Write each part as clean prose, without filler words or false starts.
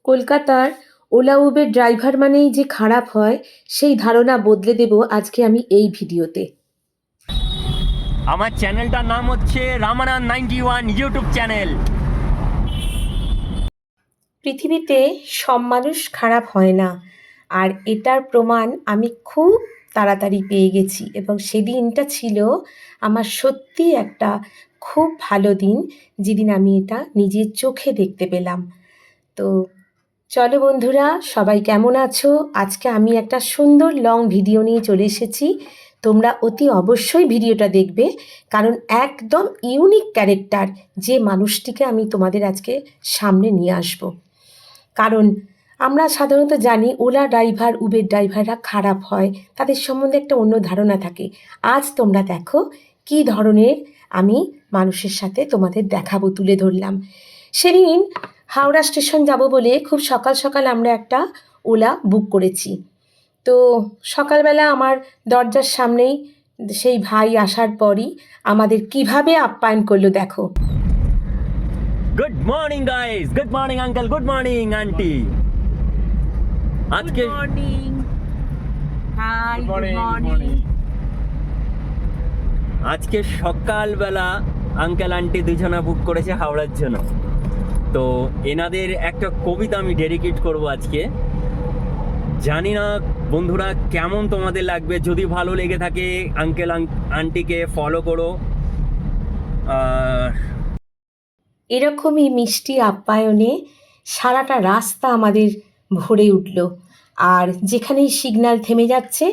কলকাতার OLA Uber driver মানেই যে খারাপ হয় সেই ধারণা বদলে দেব আজকে আমি এই ভিডিওতে। আমার চ্যানেলটার নাম হচ্ছে রামানন্দ 91 ইউটিউব চ্যানেল। পৃথিবীতে সব মানুষ খারাপ হয় না, আর এটার প্রমাণ আমি খুব তাড়াতাড়ি পেয়ে গেছি। এবং সেদিনটা ছিল আমার সত্যি একটা খুব ভালো দিন, যেদিন আমি এটা নিজের চোখে দেখতে পেলাম। তো চলো বন্ধুরা, সবাই কেমন আছো? আজকে আমি একটা সুন্দর লং ভিডিও নিয়ে চলে এসেছি। তোমরা অতি অবশ্যই ভিডিওটা দেখবে, কারণ একদম ইউনিক ক্যারেক্টার যে মানুষটিকে আমি তোমাদের আজকে সামনে নিয়ে আসব। কারণ আমরা সাধারণত জানি ওলা ড্রাইভার, উবের ড্রাইভাররা খারাপ হয়, তাদের সম্বন্ধে একটা অন্য ধারণা থাকে। আজ তোমরা দেখো কী ধরনের আমি মানুষের সাথে তোমাদের দেখাবো, তুলে ধরলাম। সেদিন হাওড়া স্টেশন যাব বলে খুব সকাল সকাল আমরা একটা ওলা বুক করেছি। তো সকালবেলা আমার দরজার সামনেই সেই ভাই আসার পরই আমাদের কিভাবে আপ্যায়ন করলো দেখো। Good morning guys, good morning uncle, good morning aunty. আজকে মর্নিং। Hi, good morning. আজকে সকালবেলা আঙ্কেল আন্টি দুজনা বুক করেছে হাওড়ার জন্য। তো এনাদের একটা কবিতা আমি ডেডিকেট করব আজকে। জানি না বন্ধুরা কেমন তোমাদের লাগবে, যদি ভালো লেগে থাকে আঙ্কেল আন্টিকে ফলো করো। এরকমই মিষ্টি আপ্যায়নে সারাটা রাস্তা আমাদের ভরে উঠল। আর যেখানেই সিগন্যাল থেমে যাচ্ছে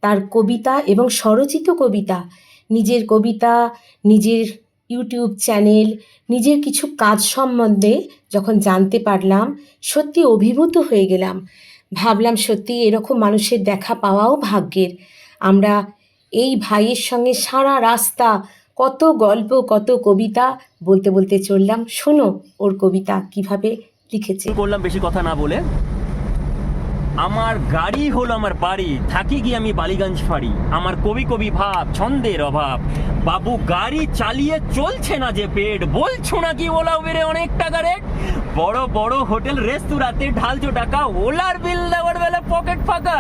তার কবিতা এবং স্বরচিত কবিতা, নিজের কবিতা, নিজের ইউটিউব চ্যানেল, নিজের কিছু কাজ সম্বন্ধে যখন জানতে পারলাম, সত্যি অভিভূত হয়ে গেলাম। ভাবলাম সত্যি এরকম মানুষের দেখা পাওয়াও ভাগ্যের। আমরা এই ভাইয়ের সঙ্গে সারা রাস্তা কত গল্প, কত কবিতা বলতে বলতে চললাম। শোনো ওর কবিতা কিভাবে লিখেছে। করলাম বেশি কথা না বলে। আমার গাড়ি হলো আমার বাড়ি, থাকি গিয়ে আমি বালিগঞ্জ ফাড়ি। আমার কবি কবি ভাব, ছন্দের অভাব। বাবু গাড়ি চালিয়ে চলছে না যে পেট, বলছো নাকি ওলা উবেরে অনেক টাকা রেট। বড় বড় হোটেল রেস্তোরাঁতে ঢালছো টাকা, ওলার বিল দেওয়ার বেলা পকেট ফাঁকা।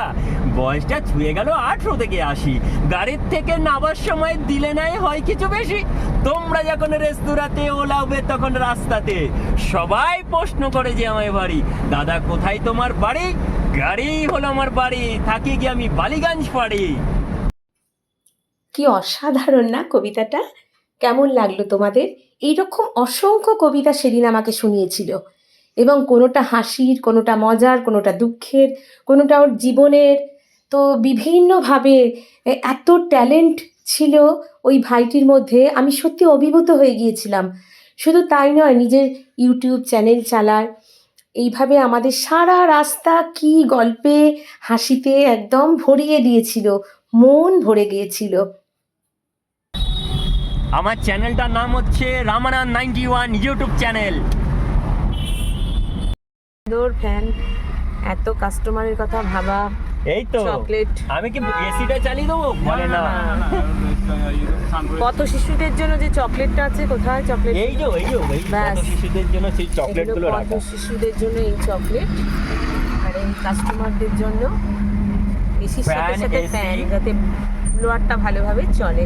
বয়সটা ছুঁয়ে গেল 18 থেকে 80, গাড়ির থেকে নামার সময় দিলে নাই হয় কিছু বেশি। তোমরা যখন রেস্তোরাঁতে, ওলা উবের তখন রাস্তাতে। সবাই প্রশ্ন করে যে আমায় বাড়ি, দাদা কোথায় তোমার বাড়ি? গাড়ি হলো আমার বাড়ি, থাকি গিয়ে আমি বালিগঞ্জ ফাড়ি। কি অসাধারণ না কবিতাটা? কেমন লাগলো তোমাদের? এইরকম অসংখ্য কবিতা সেদিন আমাকে শুনিয়েছিল, এবং কোনোটা হাসির, কোনোটা মজার, কোনোটা দুঃখের, কোনোটা ওর জীবনের। তো বিভিন্নভাবে এত ট্যালেন্ট ছিল ওই ভাইটির মধ্যে, আমি সত্যি অভিভূত হয়ে গিয়েছিলাম। শুধু তাই নয়, নিজের ইউটিউব চ্যানেল চালার, এইভাবে আমাদের সারা রাস্তা কি গল্পে, হাসিতে একদম ভরিয়ে দিয়েছিল, মন ভরে গিয়েছিল। আমার চ্যানেলটার নাম হচ্ছে রামানন্দ 91 ইউটিউব চ্যানেল। সুন্দর ফ্যান, এত কাস্টমারের কথা ভাবা। এই তো চকলেট। আমি কি এসিটা চালিয়ে দেবো? বলে না। কত শিশুদের জন্য যে চকলেটটা আছে, কোথায় চকলেট? এই যে ব্যাস। কত শিশুদের জন্য সেই চকলেটগুলো কত রাখা। শিশুদের জন্য এই চকলেট, আর এই কাস্টমারদের জন্য এসির সাথে ফ্যান, সাথে AC ফ্যান, যাতে ব্লোয়ারটা ভালোভাবে চলে।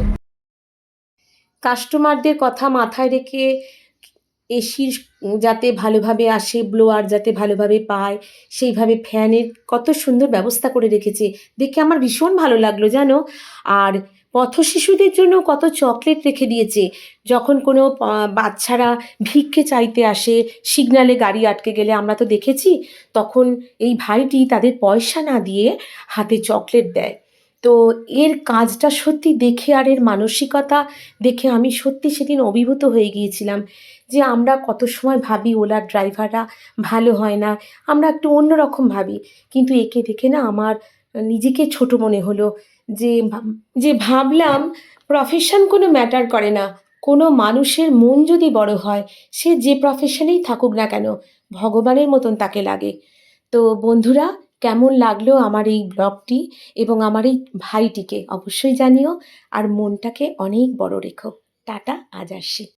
কাস্টমারদের কথা মাথায় রেখে এসির যাতে ভালোভাবে আসে, ব্লোয়ার যাতে ভালোভাবে পায়, সেইভাবে ফ্যানের কত সুন্দর ব্যবস্থা করে রেখেছে, দেখে আমার ভীষণ ভালো লাগলো জানো। আর পথশিশুদের জন্য কত চকলেট রেখে দিয়েছে। যখন কোনো বাচ্চারা ভিক্ষে চাইতে আসে, সিগন্যালে গাড়ি আটকে গেলে, আমরা তো দেখেছি, তখন এই ভাইটি তাদের পয়সা না দিয়ে হাতে চকলেট দেয়। তো এর কাজটা সত্যি দেখে, আর এর মানসিকতা দেখে আমি সত্যি সেদিন অভিভূত হয়ে গিয়েছিলাম। যে আমরা কত সময় ভাবি ওলার ড্রাইভাররা ভালো হয় না, আমরা একটু অন্যরকম ভাবি, কিন্তু একে দেখে না আমার নিজেকে ছোট মনে হলো। যে যে ভাবলাম প্রফেশন কোনো ম্যাটার করে না, কোনো মানুষের মন যদি বড় হয়, সে যে প্রফেশনেই থাকুক না কেন, ভগবানের মতন তাকে লাগে। তো বন্ধুরা, কেমন লাগলো আমার এই ব্লগটি এবং আমার এই ভাইটিকে অবশ্যই জানিও, আর মনটাকে অনেক বড় রেখো। টাটা, আজ আসি।